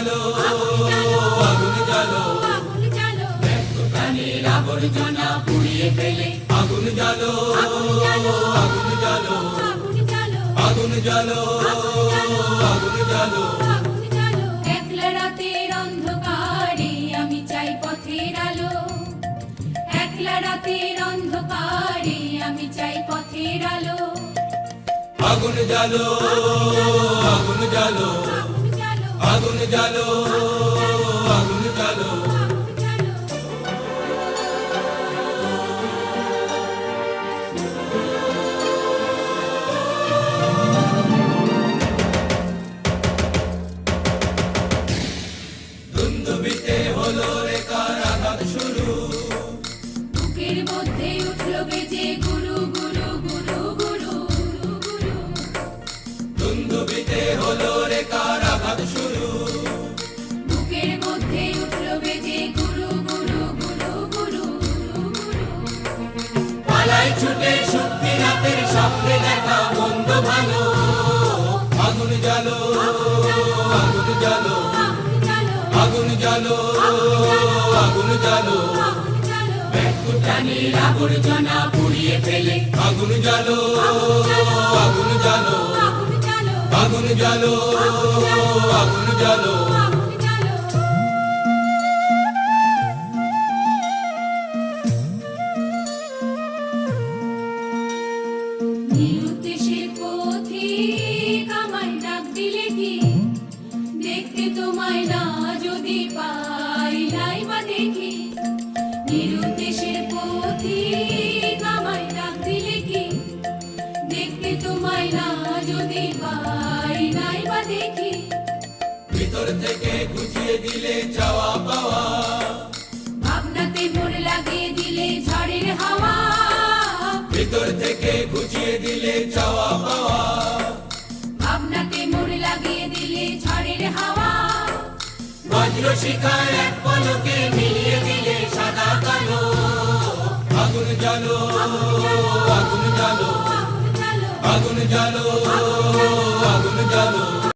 জ্বালো আগুন জ্বালো প্রাণের আবর্জনা পুড়িয়ে ফেলে আগুন জ্বালো আগুন জ্বালো আগুন জ্বালো আগুন জ্বালো একলা রাতের অন্ধকারে আমি চাই পথের আলো একলা রাতের অন্ধকারে আমি চাই পথের আলো আগুন জ্বালো আগুন জ্বালো আগুন জ্বালো আগুন জ্বালো দুন্দুবিতে হলো রে কারাঘাত শুরু বুকের মধ্যে উঠলো বেজে গুরু গুরু গুরু গুরু গুরু দুন্দুবিতে হলো রে কারাঘাত শুরু বুকের মধ্যে উঠলো বেজে গুরু গুরু গুরু গুরু গুরু পালাই ছুটে শক্তি রাতের স্বপ্নে দেখা মন্দ ভালো আগুন জ্বালো আগুন জ্বালো আগুন জ্বালো আগুন জ্বালো প্রাণের আবর্জনা পুড়িয়ে ফেলে আগুন জ্বালো আগুন জ্বালো আগুন জ্বালো আগুন জ্বালো নিরুদ্দেশের পথিক আমায় ডাক দিলে কি দেখতে তোমায় না যদি পাই নাই বা দেখি নিরুদ্দেশের পথিক আমায় ডাক দিলে কি দেখতে তোমায় না যদি পাই নাই বা দেখি ভিতর থেকে গুছিয়ে দিলে চাওয়া পাওয়া ভাবনাতে মোড় লাগিয়ে দিলে ঝড়ের হাওয়া ভিতর থেকে গুছিয়ে দিলে চাওয়া পাওয়া ভাবনাতে মোড় লাগিয়ে দিলে ঝড়ের হাওয়া বজ্র শিখায় এক পলকে মিলিয়ে দিলে সাদা কালো আগুন জ্বালো আগুন জ্বালো আগুন জ্বালো আগুন জ্বালো